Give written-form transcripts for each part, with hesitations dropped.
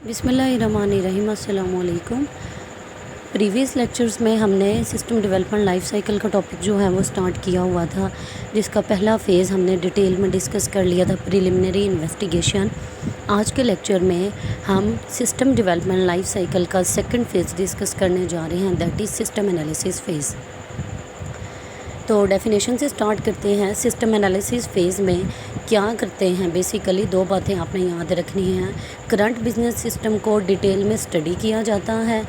बिस्मिल्लाहिर्रहमानिर्रहीम। अस्सलाम वालेकुम। प्रीवियस लेक्चर्स में हमने सिस्टम डेवलपमेंट लाइफ साइकिल का टॉपिक जो है वो स्टार्ट किया हुआ था, जिसका पहला फ़ेज़ हमने डिटेल में डिस्कस कर लिया था, प्रिलिमिनरी इन्वेस्टिगेशन। आज के लेक्चर में हम सिस्टम डेवलपमेंट लाइफ साइकिल का सेकंड फ़ेज़ डिस्कस करने जा रहे हैं, that is system analysis phase. तो डेफिनेशन से स्टार्ट करते हैं। सिस्टम एनालिसिस फ़ेज़ में क्या करते हैं, बेसिकली दो बातें आपने याद रखनी हैं। करंट बिजनेस सिस्टम को डिटेल में स्टडी किया जाता है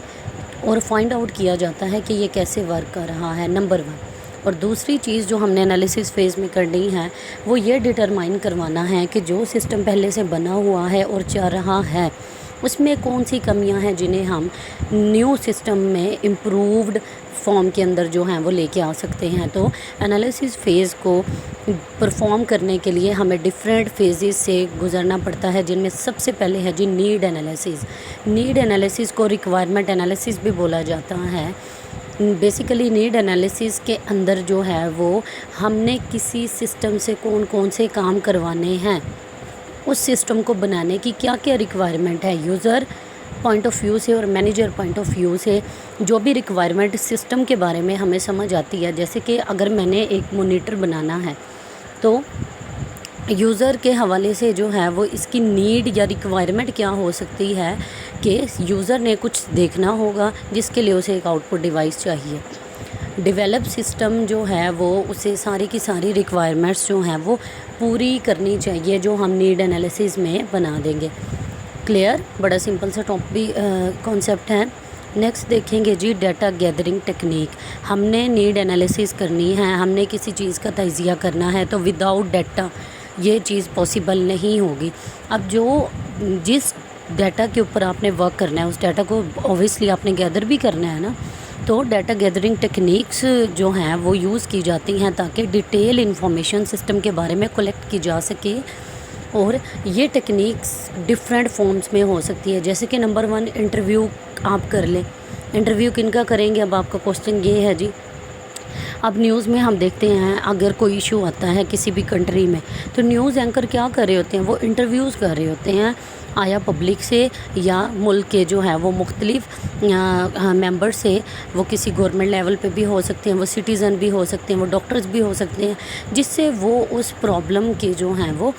और फाइंड आउट किया जाता है कि ये कैसे वर्क कर रहा है, नंबर 1। और दूसरी चीज़ जो हमने एनालिसिस फ़ेज़ में करनी है वो ये डिटरमाइन करवाना है कि जो सिस्टम पहले से बना हुआ है और चल रहा है उसमें कौन सी कमियां हैं जिन्हें हम न्यू सिस्टम में इम्प्रूव्ड फॉर्म के अंदर जो हैं वो लेके आ सकते हैं। तो एनालिसिस फ़ेज़ को परफॉर्म करने के लिए हमें डिफरेंट फेजेस से गुज़रना पड़ता है, जिनमें सबसे पहले है जी नीड एनालिसिस। नीड एनालिसिस को रिक्वायरमेंट एनालिसिस भी बोला जाता है। बेसिकली नीड एनालिसिस के अंदर जो है वो हमने किसी सिस्टम से कौन कौन से काम करवाने हैं, उस सिस्टम को बनाने की क्या क्या रिक्वायरमेंट है, यूज़र पॉइंट ऑफ व्यू से और मैनेजर पॉइंट ऑफ व्यू से जो भी रिक्वायरमेंट सिस्टम के बारे में हमें समझ आती है। जैसे कि अगर मैंने एक मॉनिटर बनाना है तो यूज़र के हवाले से जो है वो इसकी नीड या रिक्वायरमेंट क्या हो सकती है कि यूज़र ने कुछ देखना होगा जिसके लिए उसे एक आउटपुट डिवाइस चाहिए। डेवलप सिस्टम जो है वो उसे सारी की सारी रिक्वायरमेंट्स जो हैं वो पूरी करनी चाहिए, जो हम नीड एनालिसिस में बना देंगे। क्लियर, बड़ा सिंपल सा टॉपिक कॉन्सेप्ट है। नेक्स्ट देखेंगे जी डाटा गैदरिंग टेक्निक। हमने नीड एनालिसिस करनी है, हमने किसी चीज़ का तजिया करना है, तो विदाउट डाटा ये चीज़ पॉसिबल नहीं होगी। अब जिस डाटा के ऊपर आपने वर्क करना है उस डाटा को ऑब्वियसली आपने गैदर भी करना है ना। तो डाटा गैदरिंग टेक्निक्स जो हैं वो यूज़ की जाती हैं ताकि डिटेल इन्फॉर्मेशन सिस्टम के बारे में कलेक्ट की जा सके। और ये टेक्निक्स डिफरेंट फॉर्म्स में हो सकती है। जैसे कि नंबर 1 इंटरव्यू आप कर लें। इंटरव्यू किनका करेंगे, अब आपका क्वेश्चन ये है जी। अब न्यूज़ में हम देखते हैं अगर कोई इशू आता है किसी भी कंट्री में तो न्यूज़ एंकर क्या कर रहे होते हैं, वो इंटरव्यूज़ कर रहे होते हैं, आया पब्लिक से या मुल्क के जो है वो मुख्तलिफ मेंबर से। वो किसी गवर्नमेंट लेवल पे भी हो सकते हैं, वो सिटीज़न भी हो सकते हैं, वो डॉक्टर्स भी हो सकते हैं, जिससे वो उस प्रॉब्लम के जो हैं वो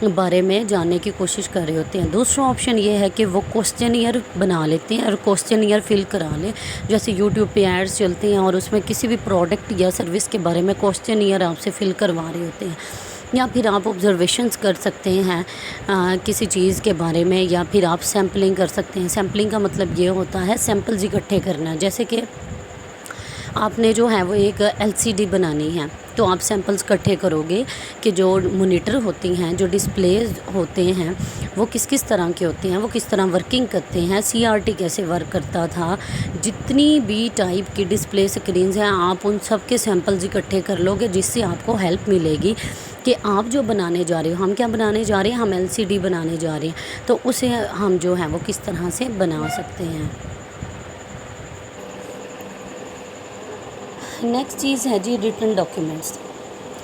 बारे में जानने की कोशिश कर रहे होते हैं। दूसरा ऑप्शन ये है कि वो क्वेश्चनियर बना लेते हैं और क्वेश्चनियर फिल करा लें। जैसे यूट्यूब पे एड्स चलते हैं और उसमें किसी भी प्रोडक्ट या सर्विस के बारे में क्वेश्चनियर आपसे फिल करवा रहे होते हैं। या फिर आप ऑब्जर्वेशंस कर सकते हैं किसी चीज़ के बारे में, या फिर आप सैम्पलिंग कर सकते हैं। सैम्पलिंग का मतलब ये होता है सैम्पल्स इकट्ठे करना। जैसे कि आपने जो है वो एक एलसीडी बनानी है तो आप सैंपल्स इकट्ठे करोगे कि जो मॉनिटर होती हैं, जो डिस्प्लेज होते हैं वो किस किस तरह के होते हैं, वो किस तरह वर्किंग करते हैं, सीआरटी कैसे वर्क करता था, जितनी भी टाइप की डिस्प्ले स्क्रीन्स हैं आप उन सब के सैंपल्स इकट्ठे कर लोगे, जिससे आपको हेल्प मिलेगी कि आप जो बनाने जा रहे हो, हम क्या बनाने जा रहे हैं, हम एलसीडी बनाने जा रहे हैं, तो उसे हम जो है वो किस तरह से बना सकते हैं। नेक्स्ट चीज़ है जी रिटन डॉक्यूमेंट्स।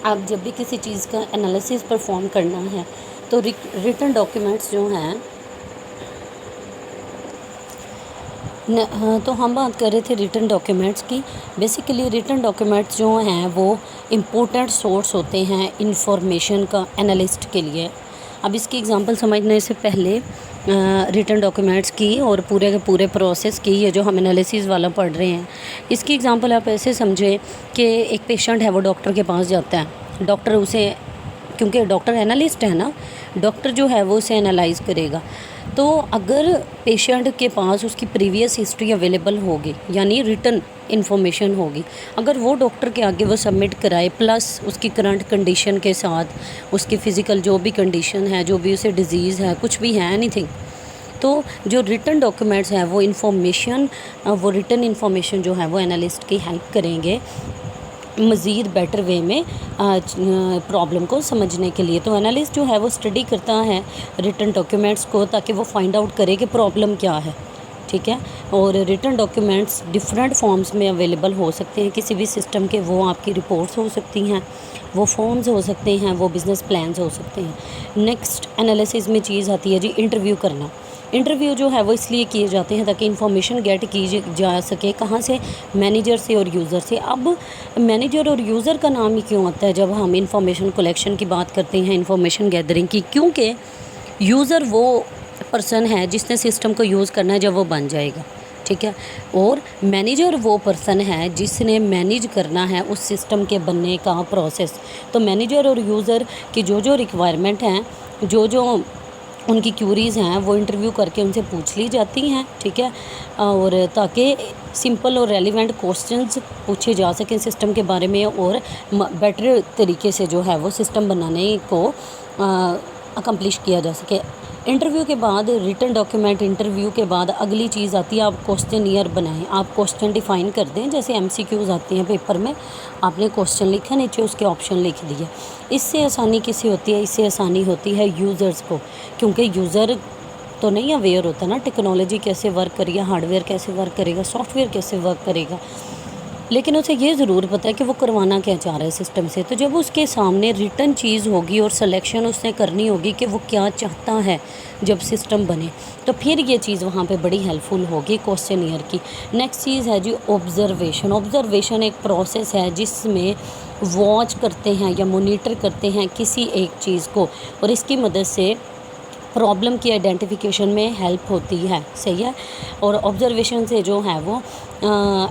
आप जब भी किसी चीज़ का एनालिसिस परफॉर्म करना है तो रिटन डॉक्यूमेंट्स जो हैं तो हम बात कर रहे थे रिटन डॉक्यूमेंट्स की। बेसिकली रिटन डॉक्यूमेंट्स जो हैं वो इम्पोर्टेंट सोर्स होते हैं इंफॉर्मेशन का एनालिस्ट के लिए। अब इसकी एग्जांपल समझने से पहले रिटन डॉक्यूमेंट्स की और पूरे के पूरे प्रोसेस की, ये जो हम एनालिसिस वाला पढ़ रहे हैं, इसकी एग्जांपल आप ऐसे समझें कि एक पेशेंट है वो डॉक्टर के पास जाता है। डॉक्टर उसे, क्योंकि डॉक्टर एनालिस्ट है ना, डॉक्टर जो है वो उसे एनालाइज करेगा। तो अगर पेशेंट के पास उसकी प्रीवियस हिस्ट्री अवेलेबल होगी, यानी रिटन इन्फॉर्मेशन होगी, अगर वो डॉक्टर के आगे वो सबमिट कराए प्लस उसकी करंट कंडीशन के साथ उसकी फ़िज़िकल जो भी कंडीशन है, जो भी उसे डिज़ीज़ है, कुछ भी है एनीथिंग, तो जो रिटन डॉक्यूमेंट्स हैं वो इन्फॉर्मेशन, वो रिटन इन्फॉर्मेशन जो है वो एनालिस्ट की हेल्प करेंगे मज़ीद बेटर वे में प्रॉब्लम को समझने के लिए। तो एनालिस्ट जो है वो स्टडी करता है रिटन डॉक्यूमेंट्स को ताकि वो फाइंड आउट करे कि प्रॉब्लम क्या है, ठीक है। और रिटन डॉक्यूमेंट्स डिफरेंट फॉर्म्स में अवेलेबल हो सकते हैं किसी भी सिस्टम के। वो आपकी रिपोर्ट्स हो सकती हैं, वो फॉर्म्स हो सकते हैं, वो बिज़नेस प्लान्स हो सकते हैं। नेक्स्ट एनालिसिस में चीज़ आती है जी इंटरव्यू करना। इंटरव्यू जो है वो इसलिए किए जाते हैं ताकि इन्फॉर्मेशन गेट की जा सके, कहाँ से, मैनेजर से और यूज़र से। अब मैनेजर और यूज़र का नाम ही क्यों आता है जब हम इंफॉर्मेशन कलेक्शन की बात करते हैं, इंफॉर्मेशन गैदरिंग की? क्योंकि यूज़र वो पर्सन है जिसने सिस्टम को यूज़ करना है जब वो बन जाएगा, ठीक है, और मैनेजर वो पर्सन है जिसने मैनेज करना है उस सिस्टम के बनने का प्रोसेस। तो मैनेजर और यूज़र की जो जो रिक्वायरमेंट हैं, जो जो उनकी क्यूरीज़ हैं, वो इंटरव्यू करके उनसे पूछ ली जाती हैं, ठीक है, और ताकि सिंपल और रेलिवेंट क्वेश्चंस पूछे जा सकें सिस्टम के बारे में और बेटर तरीके से जो है वो सिस्टम बनाने को अकम्प्लिश किया जा सके। इंटरव्यू के बाद रिटन डॉक्यूमेंट, इंटरव्यू के बाद अगली चीज़ आती है आप क्वेश्चनियर बनाएं, आप क्वेश्चन डिफ़ाइन कर दें। जैसे MCQs आती हैं पेपर में, आपने क्वेश्चन लिखा, नीचे उसके ऑप्शन लिख दिए। इससे आसानी किसे होती है? इससे आसानी होती है यूज़र्स को, क्योंकि यूज़र तो नहीं अवेयर होता ना टेक्नोलॉजी कैसे वर्क करेगी, हार्डवेयर कैसे वर्क करेगा, सॉफ्टवेयर कैसे वर्क करेगा, लेकिन उसे ये ज़रूर पता है कि वो करवाना क्या चाह रहा है सिस्टम से। तो जब उसके सामने रिटन चीज़ होगी और सिलेक्शन उसने करनी होगी कि वो क्या चाहता है जब सिस्टम बने, तो फिर ये चीज़ वहाँ पे बड़ी हेल्पफुल होगी क्वेश्चनियर की। नेक्स्ट चीज़ है जी ऑब्ज़र्वेशन। ऑब्ज़र्वेशन एक प्रोसेस है जिसमें वॉच करते हैं या मोनीटर करते हैं किसी एक चीज़ को, और इसकी मदद से प्रॉब्लम की आइडेंटिफिकेशन में हेल्प होती है, सही है। और ऑब्ज़र्वेशन से जो है वो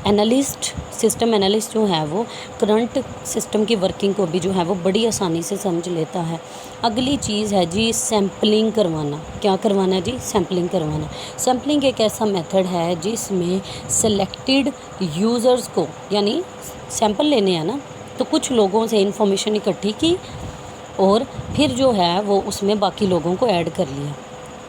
एनालिस्ट, सिस्टम एनालिस्ट जो है वो करंट सिस्टम की वर्किंग को भी जो है वो बड़ी आसानी से समझ लेता है। अगली चीज़ है जी सैम्पलिंग करवाना। क्या करवाना है जी? सैम्पलिंग करवाना। सैम्पलिंग एक ऐसा मेथड है जिसमें सेलेक्टेड यूज़र्स को, यानी सैंपल लेने हैं ना, तो कुछ लोगों से इन्फॉर्मेशन इकट्ठी की और फिर जो है वो उसमें बाकी लोगों को ऐड कर लिया,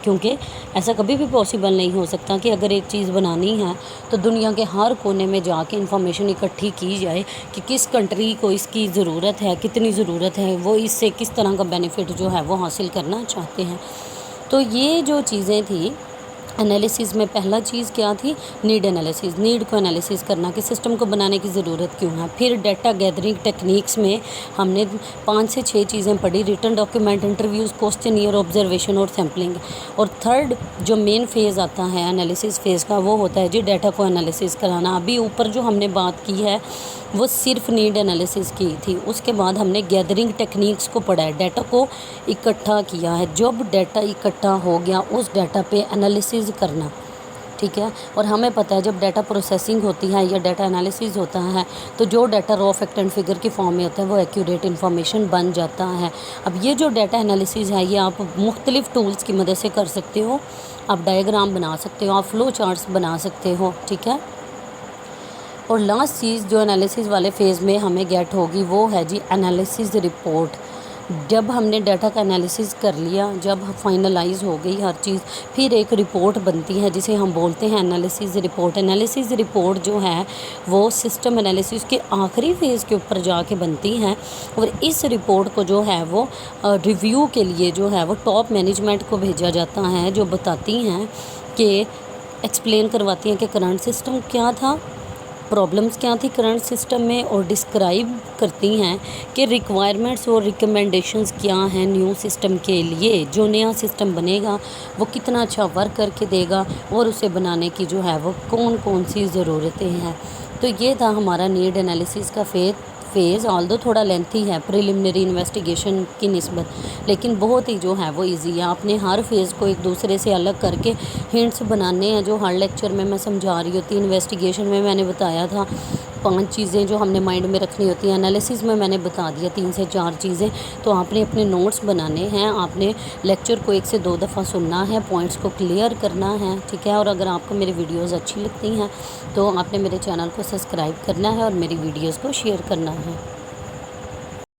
क्योंकि ऐसा कभी भी पॉसिबल नहीं हो सकता कि अगर एक चीज़ बनानी है तो दुनिया के हर कोने में जाके इन्फॉर्मेशन इकट्ठी की जाए कि किस कंट्री को इसकी ज़रूरत है, कितनी ज़रूरत है, वो इससे किस तरह का बेनिफिट जो है वो हासिल करना चाहते हैं। तो ये जो चीज़ें थी एनालिसिस में, पहला चीज़ क्या थी? Need analysis. नीड को एनालिसिस करना कि सिस्टम को बनाने की ज़रूरत क्यों है। फिर डाटा गैदरिंग टेक्निक्स में हमने 5 से 6 चीज़ें पढ़ी, written document, interviews, questionnaire, observation और सैम्पलिंग। और थर्ड जो मेन फेज़ आता है एनालिसिस फेज़ का, वो होता है जी डाटा को एनालिसिस कराना। अभी ऊपर जो हमने बात की है वो सिर्फ नीड एनालिसिस की थी, उसके बाद हमने गैदरिंग टेक्निक्स को पढ़ा है, डाटा को इकट्ठा किया है। जब डाटा इकट्ठा हो गया उस डाटा पे एनालिसिस करना, ठीक है। और हमें पता है जब डाटा प्रोसेसिंग होती है या डाटा एनालिसिस होता है तो जो data raw fact and figure की फॉर्म में होता है वो एक्यूरेट इन्फॉर्मेशन बन जाता है। अब ये जो डाटा एनालिसिस है ये आप मुख्तलिफ टूल्स की मदद से कर सकते हो। आप डायग्राम बना सकते हो, आप फ्लो चार्ट्स बना सकते हो, ठीक है। और लास्ट चीज़ जो एनालिसिस वाले फेज़ में हमें गेट होगी वो है जी एनालिसिस रिपोर्ट। जब हमने डाटा का एनालिसिस कर लिया, जब फाइनलाइज हो गई हर चीज़, फिर एक रिपोर्ट बनती है जिसे हम बोलते हैं एनालिसिस रिपोर्ट। एनालिसिस रिपोर्ट जो है वो सिस्टम एनालिसिस के आखिरी फेज़ के ऊपर जाके बनती हैं, और इस रिपोर्ट को जो है वो रिव्यू के लिए जो है वो टॉप मैनेजमेंट को भेजा जाता है, जो बताती हैं कि एक्सप्लेन करवाती हैं कि करंट सिस्टम क्या था, प्रॉब्लम्स क्या थी करंट सिस्टम में, और डिस्क्राइब करती हैं कि रिक्वायरमेंट्स और रिकमेंडेशंस क्या हैं न्यू सिस्टम के लिए। जो नया सिस्टम बनेगा वो कितना अच्छा वर्क करके देगा और उसे बनाने की जो है वो कौन कौन सी ज़रूरतें हैं। तो ये था हमारा नीड एनालिसिस का फेज़। ऑल्दो थोड़ा लेंथी है प्रिलिमिनरी इन्वेस्टिगेशन की निस्बत, लेकिन बहुत ही जो है वो इजी है। आपने हर फेज़ को एक दूसरे से अलग करके हिंट्स बनाने हैं, जो हर लेक्चर में मैं समझा रही होती। इन्वेस्टिगेशन में मैंने बताया था 5 चीज़ें जो हमने माइंड में रखनी होती हैं, एनालिसिस में मैंने बता दिया 3 से 4 चीज़ें। तो आपने अपने नोट्स बनाने हैं, आपने लेक्चर को 1 से 2 दफ़ा सुनना है, पॉइंट्स को क्लियर करना है, ठीक है। और अगर आपको मेरी वीडियोज़ अच्छी लगती हैं तो आपने मेरे चैनल को सब्सक्राइब करना है और मेरी वीडियोज़ को शेयर करना है।